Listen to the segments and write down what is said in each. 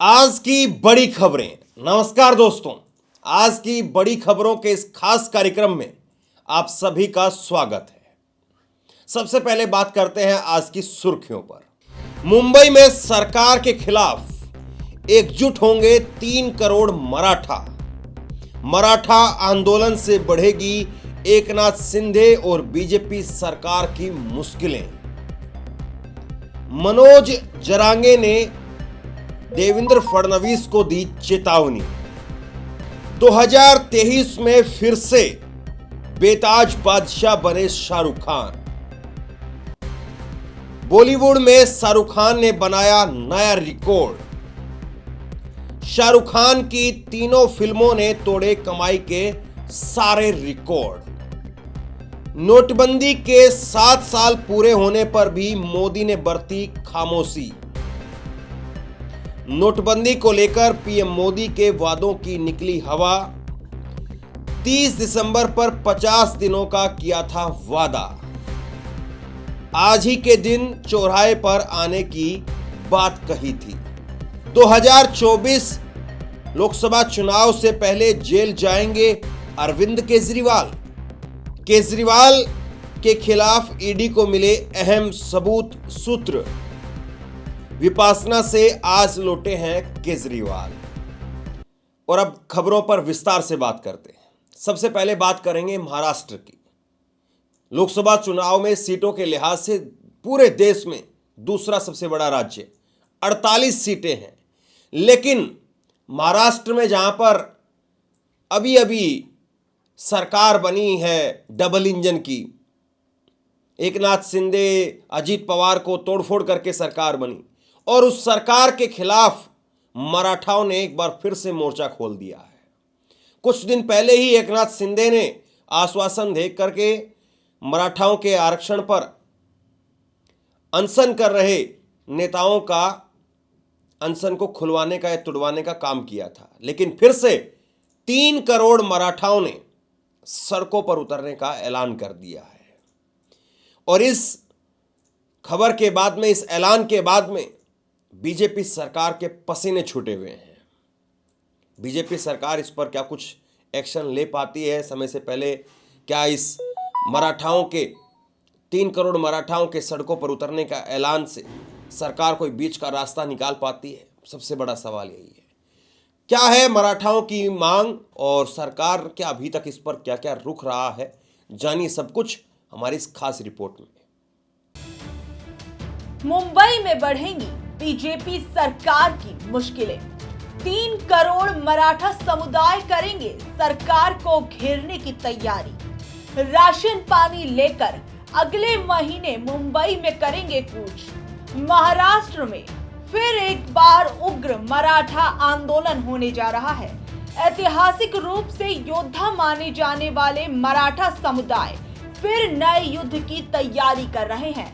आज की बड़ी खबरें। नमस्कार दोस्तों, आज की बड़ी खबरों के इस खास कार्यक्रम में आप सभी का स्वागत है। सबसे पहले बात करते हैं आज की सुर्खियों पर। मुंबई में सरकार के खिलाफ एकजुट होंगे 3 करोड़ मराठा। मराठा आंदोलन से बढ़ेगी एकनाथ शिंदे और बीजेपी सरकार की मुश्किलें। मनोज जरांगे ने देवेंद्र फडणवीस को दी चेतावनी। 2023 में फिर से बेताज बादशाह बने शाहरुख खान। बॉलीवुड में शाहरुख खान ने बनाया नया रिकॉर्ड। शाहरुख खान की तीनों फिल्मों ने तोड़े कमाई के सारे रिकॉर्ड। नोटबंदी के 7 साल पूरे होने पर भी मोदी ने बरती खामोशी। नोटबंदी को लेकर पीएम मोदी के वादों की निकली हवा। 30 दिसंबर पर 50 दिनों का किया था वादा। आज ही के दिन चौराहे पर आने की बात कही थी। 2024 लोकसभा चुनाव से पहले जेल जाएंगे अरविंद केजरीवाल। केजरीवाल के खिलाफ ईडी को मिले अहम सबूत सूत्र। विपासना से आज लौटे हैं केजरीवाल। और अब खबरों पर विस्तार से बात करते हैं। सबसे पहले बात करेंगे महाराष्ट्र की। लोकसभा चुनाव में सीटों के लिहाज से पूरे देश में दूसरा सबसे बड़ा राज्य, 48 सीटें हैं। लेकिन महाराष्ट्र में जहां पर अभी अभी सरकार बनी है डबल इंजन की, एकनाथ शिंदे अजीत पवार को तोड़फोड़ करके सरकार बनी, और उस सरकार के खिलाफ मराठाओं ने एक बार फिर से मोर्चा खोल दिया है। कुछ दिन पहले ही एकनाथ शिंदे ने आश्वासन दे करके मराठाओं के आरक्षण पर अनशन कर रहे नेताओं का अनशन को खुलवाने का या तुड़वाने का काम किया था। लेकिन फिर से 3 करोड़ मराठाओं ने सड़कों पर उतरने का ऐलान कर दिया है। और इस खबर के बाद में, इस ऐलान के बाद में बीजेपी सरकार के पसीने छूटे हुए हैं। बीजेपी सरकार इस पर क्या कुछ एक्शन ले पाती है समय से पहले? क्या इस मराठाओं के 3 करोड़ मराठाओं के सड़कों पर उतरने का ऐलान से सरकार कोई बीच का रास्ता निकाल पाती है? सबसे बड़ा सवाल यही है। क्या है मराठाओं की मांग और सरकार क्या अभी तक इस पर क्या क्या रुख रहा है? जानिए सब कुछ हमारी इस खास रिपोर्ट में। मुंबई में बढ़ेंगी बीजेपी सरकार की मुश्किलें। 3 करोड़ मराठा समुदाय करेंगे सरकार को घेरने की तैयारी। राशन पानी लेकर अगले महीने मुंबई में करेंगे कूच। महाराष्ट्र में फिर एक बार उग्र मराठा आंदोलन होने जा रहा है। ऐतिहासिक रूप से योद्धा माने जाने वाले मराठा समुदाय फिर नए युद्ध की तैयारी कर रहे हैं।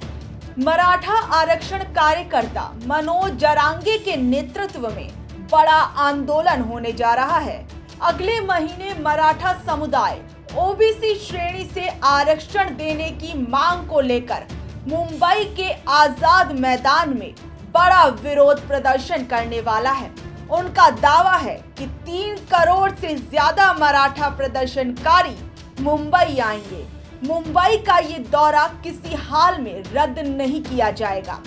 मराठा आरक्षण कार्यकर्ता मनोज जरांगे के नेतृत्व में बड़ा आंदोलन होने जा रहा है। अगले महीने मराठा समुदाय ओबीसी श्रेणी से आरक्षण देने की मांग को लेकर मुंबई के आजाद मैदान में बड़ा विरोध प्रदर्शन करने वाला है। उनका दावा है कि 3 करोड़ से ज्यादा मराठा प्रदर्शनकारी मुंबई आएंगे। मुंबई का ये दौरा किसी हाल में रद्द नहीं किया जाएगा।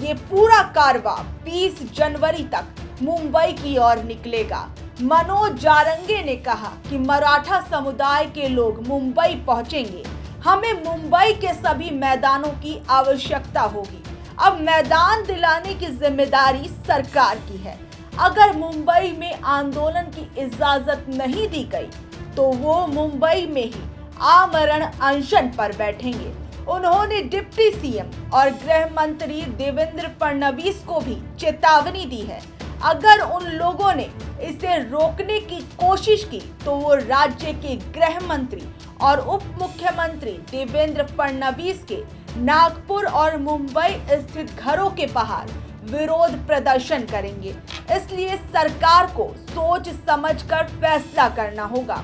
ये पूरा कारवां 20 जनवरी तक मुंबई की ओर निकलेगा। मनोज जारंगे ने कहा कि मराठा समुदाय के लोग मुंबई पहुंचेंगे। हमें मुंबई के सभी मैदानों की आवश्यकता होगी। अब मैदान दिलाने की जिम्मेदारी सरकार की है। अगर मुंबई में आंदोलन की इजाजत नहीं दी गई तो वो मुंबई में ही आमरण अनशन पर बैठेंगे। उन्होंने डिप्टी सीएम और गृह मंत्री देवेंद्र फडणवीस को भी चेतावनी दी है। अगर उन लोगों ने इसे रोकने की कोशिश की तो वो राज्य के गृह मंत्री और उप मुख्यमंत्री देवेंद्र फडणवीस के नागपुर और मुंबई स्थित घरों के बाहर विरोध प्रदर्शन करेंगे। इसलिए सरकार को सोच समझकर फैसला करना होगा।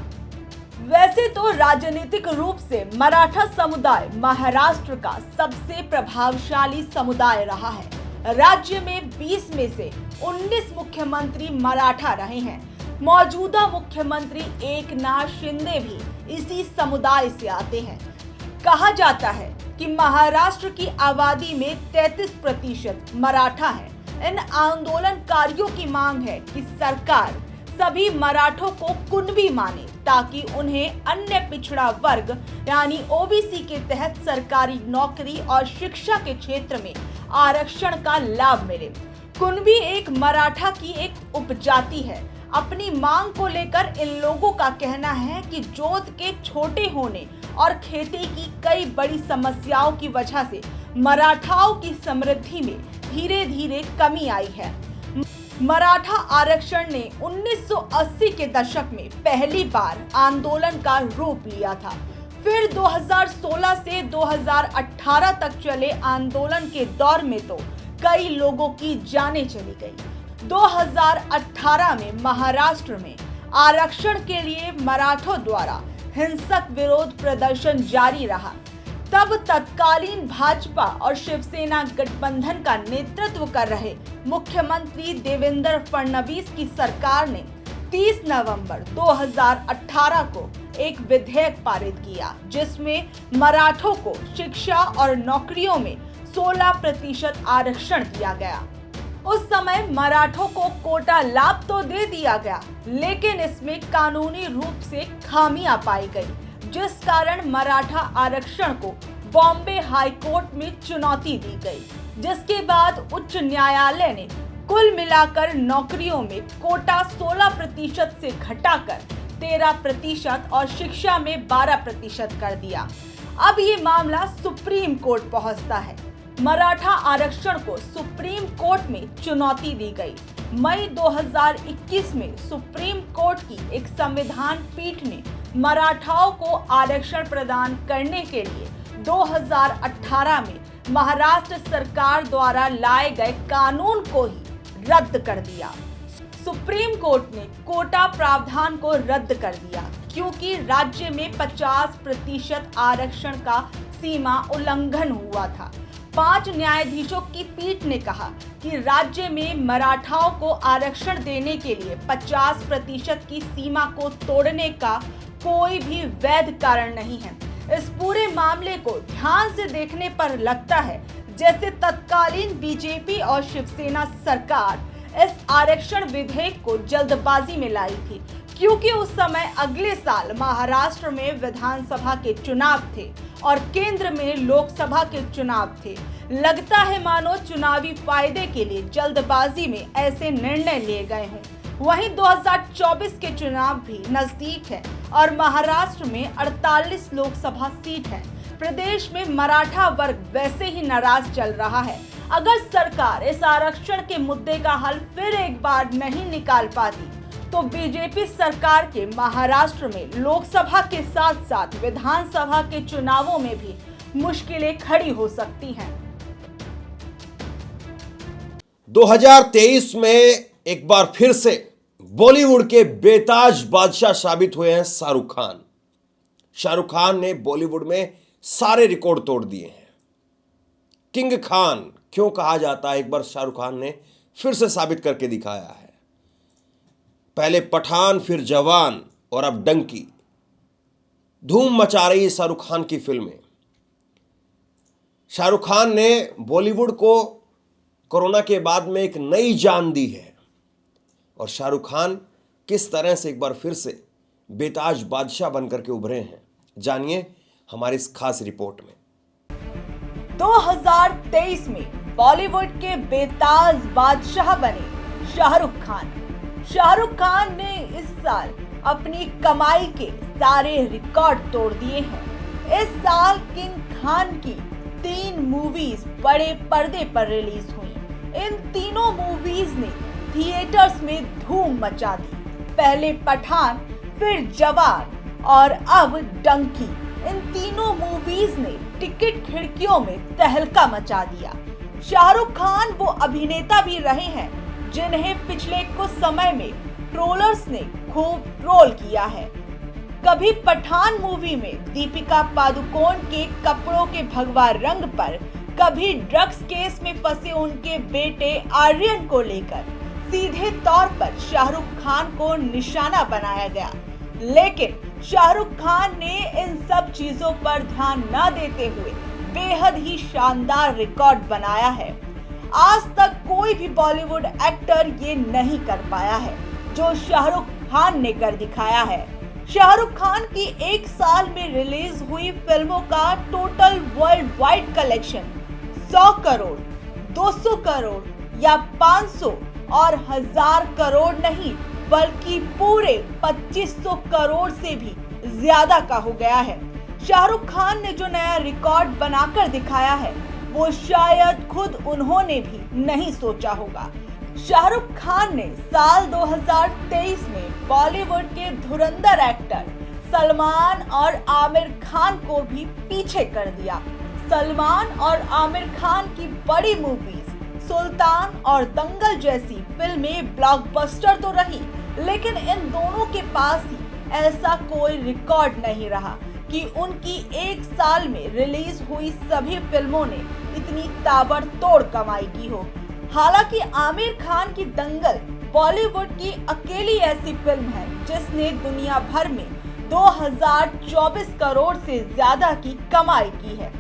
वैसे तो राजनीतिक रूप से मराठा समुदाय महाराष्ट्र का सबसे प्रभावशाली समुदाय रहा है। राज्य में 20 में से 19 मुख्यमंत्री मराठा रहे हैं। मौजूदा मुख्यमंत्री एकनाथ शिंदे भी इसी समुदाय से आते हैं। कहा जाता है कि महाराष्ट्र की आबादी में 33% मराठा है। इन आंदोलनकारियों की मांग है कि सरकार सभी मराठों को कुणबी माने ताकि उन्हें अन्य पिछड़ा वर्ग यानी ओबीसी के तहत सरकारी नौकरी और शिक्षा के क्षेत्र में आरक्षण का लाभ मिले। कुणबी एक मराठा की एक उपजाति है। अपनी मांग को लेकर इन लोगों का कहना है कि जोत के छोटे होने और खेती की कई बड़ी समस्याओं की वजह से मराठाओं की समृद्धि में धीरे धीरे कमी आई है। मराठा आरक्षण ने 1980 के दशक में पहली बार आंदोलन का रूप लिया था। फिर 2016 से 2018 तक चले आंदोलन के दौर में तो कई लोगों की जानें चली गई। 2018 में महाराष्ट्र में आरक्षण के लिए मराठों द्वारा हिंसक विरोध प्रदर्शन जारी रहा। तब तत्कालीन भाजपा और शिवसेना गठबंधन का नेतृत्व कर रहे मुख्यमंत्री देवेंद्र फडणवीस की सरकार ने 30 नवंबर 2018 को एक विधेयक पारित किया जिसमें मराठों को शिक्षा और नौकरियों में 16% आरक्षण दिया गया। उस समय मराठों को कोटा लाभ तो दे दिया गया, लेकिन इसमें कानूनी रूप से खामियां पाई गई, जिस कारण मराठा आरक्षण को बॉम्बे हाई कोर्ट में चुनौती दी गई, जिसके बाद उच्च न्यायालय ने कुल मिलाकर नौकरियों में कोटा 16% से घटाकर 13% और शिक्षा में 12% कर दिया। अब ये मामला सुप्रीम कोर्ट पहुंचता है। मराठा आरक्षण को सुप्रीम कोर्ट में चुनौती दी गई। मई 2021 में सुप्रीम कोर्ट की एक संविधान पीठ ने मराठाओं को आरक्षण प्रदान करने के लिए 2018 में महाराष्ट्र सरकार द्वारा लाए गए कानून को ही रद्द कर दिया। सुप्रीम कोर्ट ने कोटा प्रावधान को रद्द कर दिया क्योंकि राज्य में 50% आरक्षण का सीमा उल्लंघन हुआ था। 5 न्यायाधीशों की पीठ ने कहा कि राज्य में मराठाओं को आरक्षण देने के लिए 50% की सीमा को तोड़ने का कोई भी वैध कारण नहीं है। इस पूरे मामले को ध्यान से देखने पर लगता है जैसे तत्कालीन बीजेपी और शिवसेना सरकार इस आरक्षण विधेयक को जल्दबाजी में लाई थी, क्योंकि उस समय अगले साल महाराष्ट्र में विधानसभा के चुनाव थे और केंद्र में लोकसभा के चुनाव थे। लगता है मानो चुनावी फायदे के लिए जल्दबाजी में ऐसे निर्णय लिए गए हों। वहीं 2024 के चुनाव भी नजदीक है और महाराष्ट्र में 48 लोकसभा सीट है। प्रदेश में मराठा वर्ग वैसे ही नाराज चल रहा है। अगर सरकार इस आरक्षण के मुद्दे का हल फिर एक बार नहीं निकाल पाती तो बीजेपी सरकार के महाराष्ट्र में लोकसभा के साथ साथ विधानसभा के चुनावों में भी मुश्किलें खड़ी हो सकती हैं। 2023 में एक बार फिर से बॉलीवुड के बेताज बादशाह साबित हुए हैं शाहरुख खान। शाहरुख खान ने बॉलीवुड में सारे रिकॉर्ड तोड़ दिए हैं। किंग खान क्यों कहा जाता है, एक बार शाहरुख खान ने फिर से साबित करके दिखाया है। पहले पठान, फिर जवान और अब डंकी। धूम मचा रही है शाहरुख खान की फिल्में। शाहरुख खान ने बॉलीवुड को कोरोना के बाद में एक नई जान दी है और शाहरुख खान किस तरह से एक बार फिर से बेताज बादशाह बनकर के उभरे हैं, जानिए हमारी इस खास रिपोर्ट में। 2023 में बॉलीवुड के बेताज बादशाह बने शाहरुख खान। शाहरुख खान ने इस साल अपनी कमाई के सारे रिकॉर्ड तोड़ दिए हैं। इस साल किंग खान की 3 मूवीज बड़े पर्दे पर रिलीज हुई। इन तीनों मूवीज ने थिएटर्स में धूम मचा दी। पहले पठान, फिर जवान और अब डंकी। इन तीनों मूवीज ने टिकट खिड़कियों में तहलका मचा दिया। शाहरुख खान वो अभिनेता भी रहे हैं जिन्हें पिछले कुछ समय में ट्रोलर्स ने खूब ट्रोल किया है। कभी पठान मूवी में दीपिका पादुकोण के कपड़ों के भगवा रंग पर कभी ड्रग्स केस में फंसे उनके बेटे आर्यन को लेकर सीधे तौर पर शाहरुख खान को निशाना बनाया गया, लेकिन शाहरुख खान ने इन सब चीजों पर ध्यान न देते हुए बेहद ही शानदार रिकॉर्ड बनाया है। आज तक कोई भी बॉलीवुड एक्टर ये नहीं कर पाया है जो शाहरुख खान ने कर दिखाया है। शाहरुख खान की एक साल में रिलीज हुई फिल्मों का total world wide collection 100 crore, 200 crore या 500 और 1000 करोड़ नहीं बल्कि पूरे 2500 करोड़ से भी ज्यादा का हो गया है। शाहरुख खान ने जो नया रिकॉर्ड बनाकर दिखाया है वो शायद खुद उन्होंने भी नहीं सोचा होगा। शाहरुख खान ने साल 2023 में बॉलीवुड के धुरंधर एक्टर सलमान और आमिर खान को भी पीछे कर दिया। सलमान और आमिर खान की बड़ी मूवीज सुल्तान और दंगल जैसी फिल्में ब्लॉकबस्टर तो रही, लेकिन इन दोनों के पास ही ऐसा कोई रिकॉर्ड नहीं रहा कि उनकी एक साल में रिलीज हुई सभी फिल्मों ने इतनी ताबड़तोड़ कमाई की हो। हालांकि आमिर खान की दंगल बॉलीवुड की अकेली ऐसी फिल्म है जिसने दुनिया भर में 2024 करोड़ से ज्यादा की कमाई की है।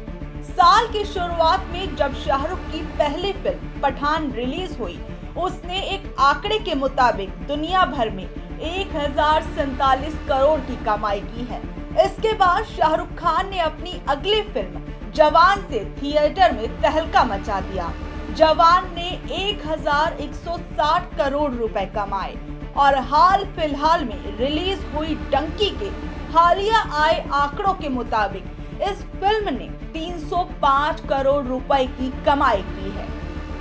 साल की शुरुआत में जब शाहरुख की पहली फिल्म पठान रिलीज हुई, उसने एक आंकड़े के मुताबिक दुनिया भर में 1047 करोड़ की कमाई की है। इसके बाद शाहरुख खान ने अपनी अगली फिल्म जवान से थिएटर में तहलका मचा दिया। जवान ने 1160 करोड़ रुपए कमाए और हाल फिलहाल में रिलीज हुई डंकी के हालिया आए आंकड़ों के मुताबिक इस फिल्म ने 305 करोड़ रुपए की कमाई की है।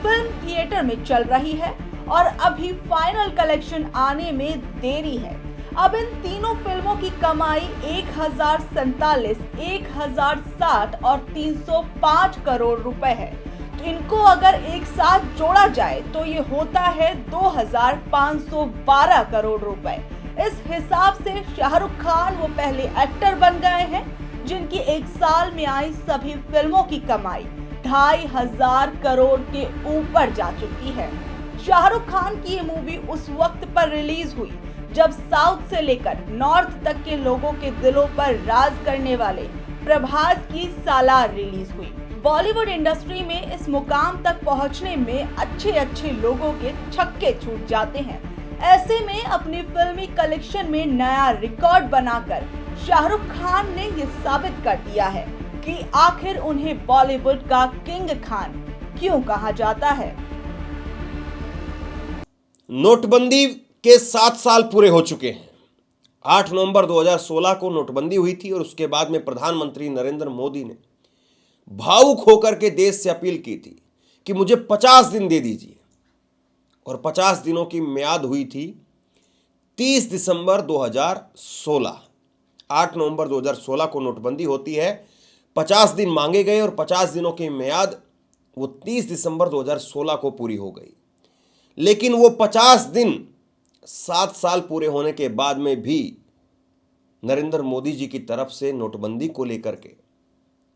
फिल्म थिएटर में चल रही है और अभी फाइनल कलेक्शन आने में देरी है। अब इन तीनों फिल्मों की कमाई 1047, 1060 और 305 करोड़ रुपए है। तो इनको अगर एक साथ जोड़ा जाए तो ये होता है 2512 करोड़ रुपए। इस हिसाब से शाहरुख खान वो पहले एक्टर बन गए हैं जिनकी एक साल में आई सभी फिल्मों की कमाई 2500 करोड़ के ऊपर जा चुकी है। शाहरुख खान की ये मूवी उस वक्त पर रिलीज हुई जब साउथ से लेकर नॉर्थ तक के लोगों के दिलों पर राज करने वाले प्रभास की सालार रिलीज हुई। बॉलीवुड इंडस्ट्री में इस मुकाम तक पहुंचने में अच्छे लोगों के छक्के छूट जाते हैं। ऐसे में अपनी फिल्मी कलेक्शन में नया रिकॉर्ड बनाकर शाहरुख खान ने ये साबित कर दिया है कि आखिर उन्हें बॉलीवुड का किंग खान क्यों कहा जाता है। नोटबंदी के 7 साल पूरे हो चुके हैं। 8 नवंबर 2016 को नोटबंदी हुई थी और उसके बाद में प्रधानमंत्री नरेंद्र मोदी ने भावुक होकर के देश से अपील की थी कि मुझे 50 दिन दे दीजिए, और 50 दिनों की म्याद हुई थी 30 दिसंबर 2016। 8 नवंबर 2016 को नोटबंदी होती है, 50 दिन मांगे गए और 50 दिनों की म्याद वो 30 दिसंबर 2016 को पूरी हो गई। लेकिन वो 50 दिन 7 साल पूरे होने के बाद में भी नरेंद्र मोदी जी की तरफ से नोटबंदी को लेकर के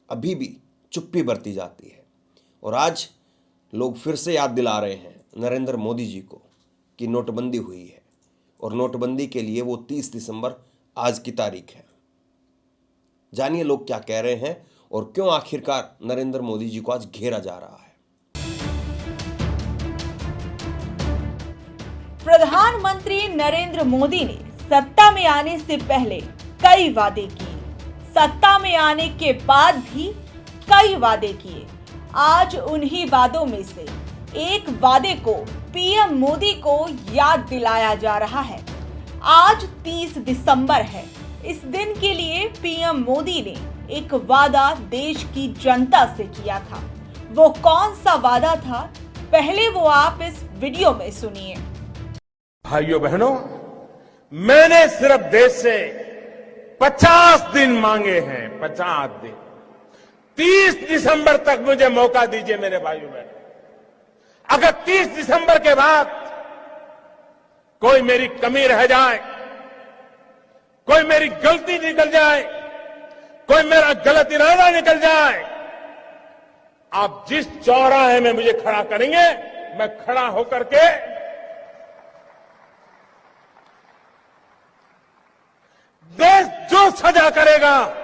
अभी भी चुप्पी बरती जाती है। और आज लोग फिर से याद दिला रहे हैं नरेंद्र मोदी जी को कि नोटबंदी हुई है, और नोटबंदी के लिए वो 30 दिसंबर आज की तारीख है। जानिए लोग क्या कह रहे हैं और क्यों आखिरकार नरेंद्र मोदी जी को आज घेरा जा रहा है। प्रधानमंत्री नरेंद्र मोदी ने सत्ता में आने से पहले कई वादे किए, सत्ता में आने के बाद भी कई वादे किए। आज उन्हीं वादों में से एक वादे को पीएम मोदी को याद दिलाया जा रहा है। आज 30 दिसंबर है। इस दिन के लिए पीएम मोदी ने एक वादा देश की जनता से किया था। वो कौन सा वादा था, पहले वो आप इस वीडियो में सुनिए। भाइयों बहनों, मैंने सिर्फ देश से 50 दिन मांगे हैं, 50 दिन। 30 दिसंबर तक मुझे मौका दीजिए मेरे भाइयों बहनों। अगर 30 दिसंबर के बाद कोई मेरी कमी रह जाए, कोई मेरी गलती निकल जाए, कोई मेरा गलत इरादा निकल जाए, आप जिस चौराहे में मुझे खड़ा करेंगे, मैं खड़ा होकर के देश जो सजा करेगा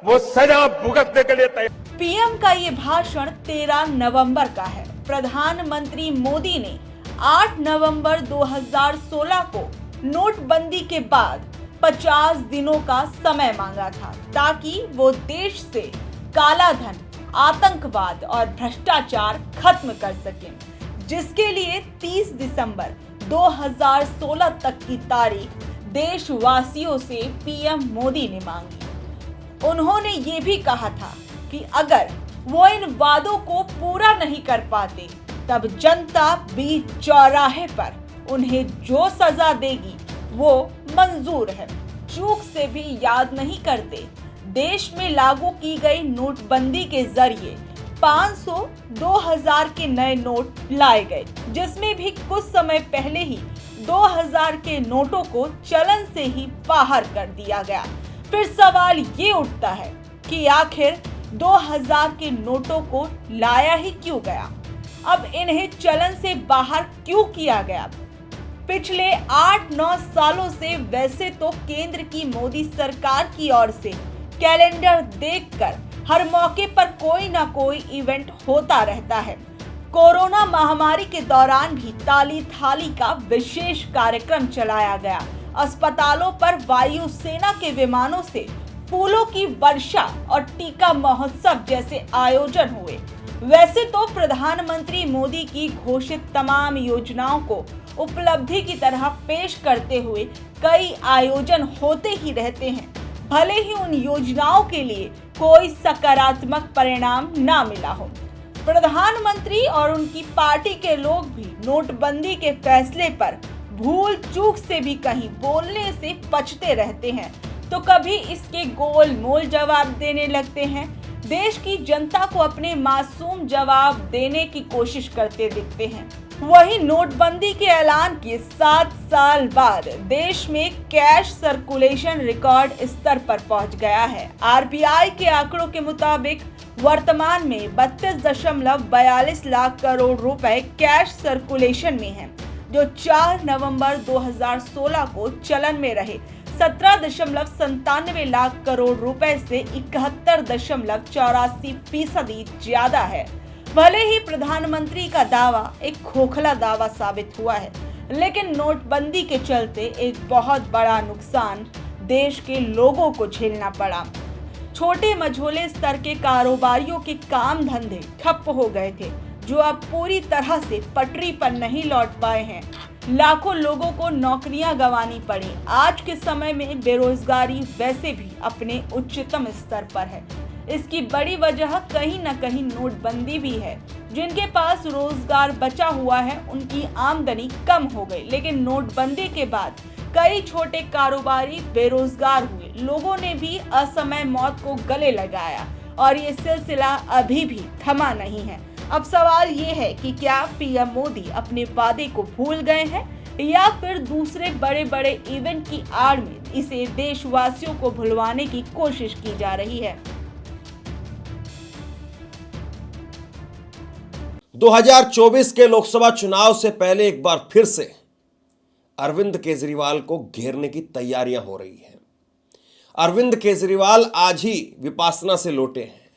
वो सजा भुगतने के लिए तैयार। पीएम का ये भाषण 13 नवंबर का है। प्रधानमंत्री मोदी ने 8 नवंबर 2016 को नोटबंदी के बाद 50 दिनों का समय मांगा था ताकि वो देश से काला धन, आतंकवाद और भ्रष्टाचार खत्म कर सकें, जिसके लिए 30 दिसंबर 2016 तक की तारीख देशवासियों से पीएम मोदी ने मांगी। उन्होंने ये भी कहा था कि अगर वो इन वादों को पूरा नहीं कर पाते तब जनता बीच चौराहे पर उन्हें जो सजा देगी वो मंजूर है। चूक से भी याद नहीं करते, देश में लागू की गई नोटबंदी के जरिए 500, 2000 के नए नोट लाए गए, जिसमें भी कुछ समय पहले ही 2000 के नोटों को चलन से ही बाहर कर दिया गया। फिर सवाल ये उठता है कि आखिर 2000 के नोटों को लाया ही क्यों गया? अब इन्हें चलन से बाहर क्यों किया गया? पिछले 8-9 सालों से वैसे तो केंद्र की मोदी सरकार की ओर से कैलेंडर देखकर हर मौके पर कोई ना कोई इवेंट होता रहता है। कोरोना महामारी के दौरान भी ताली थाली का विशेष कार्यक्रम चलाया गया। अस्पतालों पर वायुसेना के विमानों से फूलों की वर्षा और टीका महोत्सव जैसे आयोजन हुए। वैसे तो प्रधानमंत्री मोदी की घोषित तमाम योजनाओं को उपलब्धि की तरह पेश करते हुए कई आयोजन होते ही रहते हैं, भले ही उन योजनाओं के लिए कोई सकारात्मक परिणाम ना मिला हो। प्रधानमंत्री और उनकी पार्टी के लोग भी नोटबंदी के फैसले पर भूल चूक से भी कहीं बोलने से बचते रहते हैं, तो कभी इसके गोल मोल जवाब देने लगते हैं। देश की जनता को अपने मासूम जवाब देने की कोशिश करते दिखते हैं। वहीं नोटबंदी के ऐलान के 7 साल बाद देश में कैश सर्कुलेशन रिकॉर्ड स्तर पर पहुंच गया है। आरबीआई के आंकड़ों के मुताबिक वर्तमान में 32.42 लाख करोड़ रुपए कैश सर्कुलेशन में है, जो 4 नवंबर 2016 को चलन में रहे 17.97 लाख करोड़ रुपए से 71.84% ज्यादा है। भले ही प्रधानमंत्री का दावा एक खोखला दावा साबित हुआ है, लेकिन नोटबंदी के चलते एक बहुत बड़ा नुकसान देश के लोगों को झेलना पड़ा। छोटे मझोले स्तर के कारोबारियों के काम धंधे ठप हो गए थे, जो अब पूरी तरह से पटरी पर नहीं लौट पाए हैं। लाखों लोगों को नौकरियां गंवानी पड़ी। आज के समय में बेरोजगारी वैसे भी अपने उच्चतम स्तर पर है। इसकी बड़ी वजह कहीं न कहीं नोटबंदी भी है। जिनके पास रोजगार बचा हुआ है उनकी आमदनी कम हो गई, लेकिन नोटबंदी के बाद कई छोटे कारोबारी बेरोजगार हुए। लोगों ने भी असमय मौत को गले लगाया और ये सिलसिला अभी भी थमा नहीं है। अब सवाल ये है कि क्या पीएम मोदी अपने वादे को भूल गए हैं या फिर दूसरे बड़े बड़े इवेंट की आड़ में इसे देशवासियों को भुलवाने की कोशिश की जा रही है। 2024 के लोकसभा चुनाव से पहले एक बार फिर से अरविंद केजरीवाल को घेरने की तैयारियां हो रही हैं। अरविंद केजरीवाल आज ही विपासना से लौटे हैं,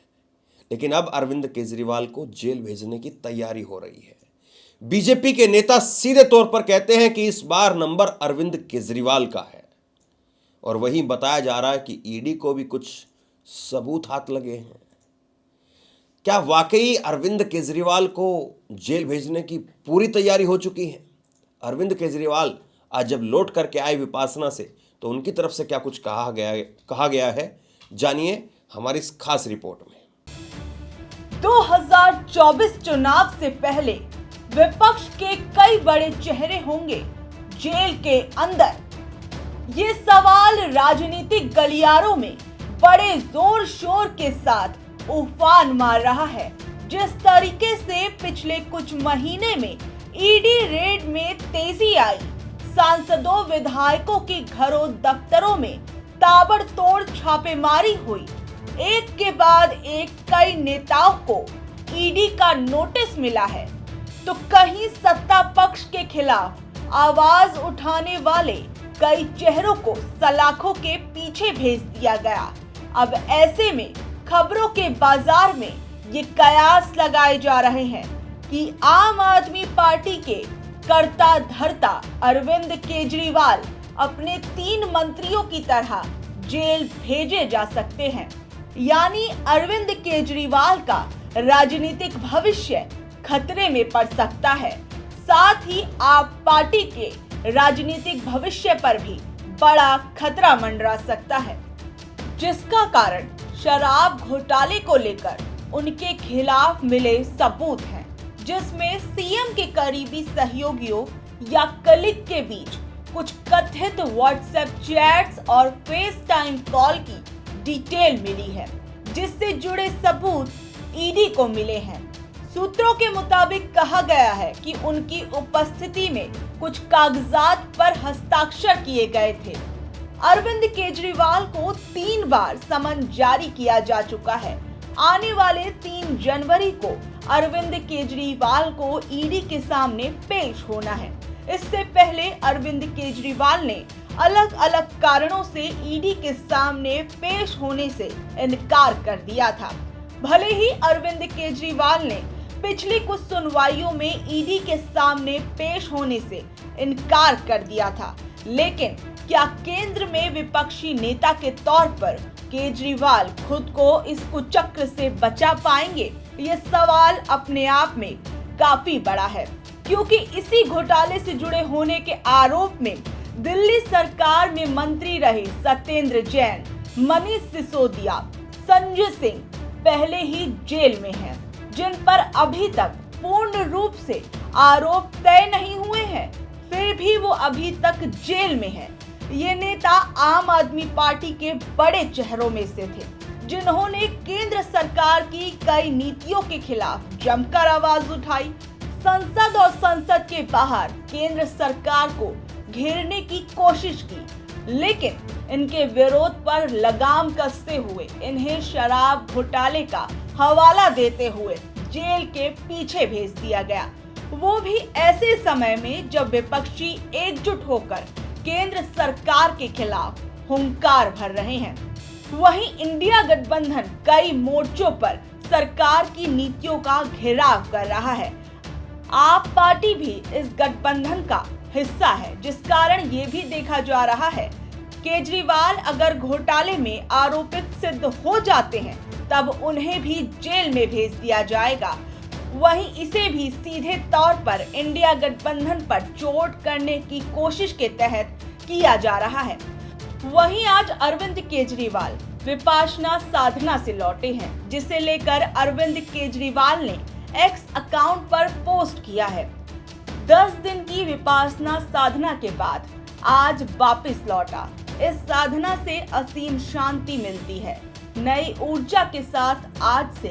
लेकिन अब अरविंद केजरीवाल को जेल भेजने की तैयारी हो रही है। बीजेपी के नेता सीधे तौर पर कहते हैं कि इस बार नंबर अरविंद केजरीवाल का है, और वहीं बताया जा रहा है कि ईडी को भी कुछ सबूत हाथ लगे हैं। क्या वाकई अरविंद केजरीवाल को जेल भेजने की पूरी तैयारी हो चुकी है? अरविंद केजरीवाल आज जब लौट करके आए विपासना से, तो उनकी तरफ से क्या कुछ कहा गया है, जानिए हमारी इस खास रिपोर्ट में। 2024 चुनाव से पहले विपक्ष के कई बड़े चेहरे होंगे जेल के अंदर। ये सवाल राजनीतिक गलियारों में बड़े जोर शोर के साथ उफान मार रहा है। जिस तरीके से पिछले कुछ महीने में ईडी रेड में तेजी आई, सांसदों विधायकों के घरों दफ्तरों में ताबड़तोड़ छापेमारी हुई, एक के बाद एक कई नेताओं को ईडी का नोटिस मिला है, तो कहीं सत्ता पक्ष के खिलाफ आवाज उठाने वाले कई चेहरों को सलाखों के पीछे भेज दिया गया। अब ऐसे में खबरों के बाजार में ये कयास लगाए जा रहे हैं कि आम आदमी पार्टी के कर्ता धर्ता अरविंद केजरीवाल अपने 3 मंत्रियों की तरह जेल भेजे जा सकते हैं। यानी अरविंद केजरीवाल का राजनीतिक भविष्य खतरे में पड़ सकता है। साथ ही आप पार्टी के राजनीतिक भविष्य पर भी बड़ा खतरा मंडरा सकता है, जिसका कारण शराब घोटाले को लेकर उनके खिलाफ मिले सबूत हैं, जिसमें सीएम के करीबी सहयोगियों या कलीग के बीच कुछ कथित व्हाट्सएप चैट्स और फेस टाइम कॉल की डिटेल मिली है, जिससे जुड़े सबूत ईडी को मिले हैं। सूत्रों के मुताबिक कहा गया है कि उनकी उपस्थिति में कुछ कागजात पर हस्ताक्षर किए गए थे। अरविंद केजरीवाल को 3 बार समन जारी किया जा चुका है। आने वाले 3 जनवरी को अरविंद केजरीवाल को ईडी के सामने पेश होना है। इससे पहले अरविंद केजरीवाल ने अलग अलग कारणों से ईडी के सामने पेश होने से इनकार कर दिया था। भले ही अरविंद केजरीवाल ने पिछली कुछ सुनवाइयों में ईडी के सामने पेश होने से इनकार कर दिया था, लेकिन क्या केंद्र में विपक्षी नेता के तौर पर केजरीवाल खुद को इस कुचक्र से बचा पाएंगे? ये सवाल अपने आप में काफी बड़ा है, क्योंकि इसी घोटाले से जुड़े होने के आरोप में दिल्ली सरकार में मंत्री रहे सत्येंद्र जैन, मनीष सिसोदिया, संजय सिंह पहले ही जेल में हैं, जिन पर अभी तक पूर्ण रूप से आरोप तय नहीं हुए हैं, फिर भी वो अभी तक जेल में हैं। ये नेता आम आदमी पार्टी के बड़े चेहरों में से थे, जिन्होंने केंद्र सरकार की कई नीतियों के खिलाफ जमकर आवाज उठाई। संसद और संसद के बाहर केंद्र सरकार को घेरने की कोशिश की, लेकिन इनके विरोध पर लगाम कसते हुए इन्हें शराब घोटाले का हवाला देते हुए जेल के पीछे भेज दिया गया, वो भी ऐसे समय में जब विपक्षी एकजुट होकर केंद्र सरकार के खिलाफ हुंकार भर रहे हैं। वहीं इंडिया गठबंधन कई मोर्चों पर सरकार की नीतियों का घेराव कर रहा है। आप पार्टी भी इस गठबंधन का हिस्सा है, जिस कारण ये भी देखा जा रहा है केजरीवाल अगर घोटाले में आरोपित सिद्ध हो जाते हैं तब उन्हें भी जेल में भेज दिया जाएगा। वहीं इसे भी सीधे तौर पर इंडिया गठबंधन पर चोट करने की कोशिश के तहत किया जा रहा है। वहीं आज अरविंद केजरीवाल विपाशना साधना से लौटे हैं, जिसे लेकर अरविंद केजरीवाल ने एक्स अकाउंट पर पोस्ट किया है। 10 दिन की विपाशना साधना के बाद आज वापस लौटा। इस साधना से असीम शांति मिलती है। नई ऊर्जा के साथ आज से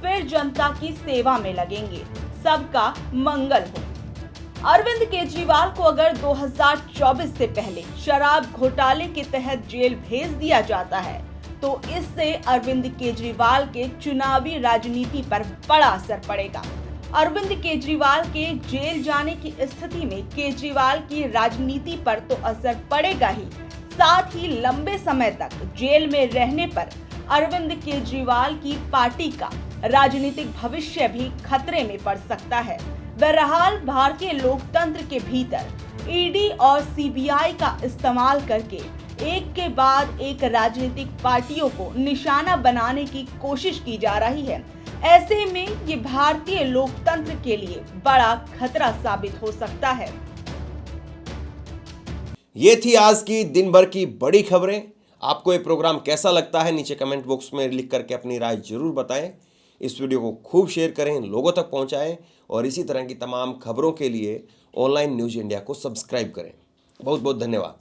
फिर जनता की सेवा में लगेंगे। सबका मंगल हो। अरविंद केजरीवाल को अगर 2024 से पहले शराब घोटाले के तहत जेल भेज दिया जाता है तो इससे अरविंद केजरीवाल के चुनावी राजनीति पर बड़ा असर पड़ेगा। अरविंद केजरीवाल के जेल जाने की स्थिति में केजरीवाल की राजनीति पर तो असर पड़ेगा ही, साथ ही लंबे समय तक जेल में रहने पर अरविंद केजरीवाल की पार्टी का राजनीतिक भविष्य भी खतरे में पड़ सकता है। बहरहाल भारतीय लोकतंत्र के भीतर ईडी और सीबीआई का इस्तेमाल करके एक के बाद एक राजनीतिक पार्टियों को निशाना बनाने की कोशिश की जा रही है। ऐसे में ये भारतीय लोकतंत्र के लिए बड़ा खतरा साबित हो सकता है। ये थी आज की दिन भर की बड़ी खबरें। आपको ये प्रोग्राम कैसा लगता है नीचे कमेंट बॉक्स में लिख करके अपनी राय जरूर बताएं। इस वीडियो को खूब शेयर करें, लोगों तक पहुंचाएं और इसी तरह की तमाम खबरों के लिए ऑनलाइन न्यूज़ इंडिया को सब्सक्राइब करें। बहुत बहुत धन्यवाद।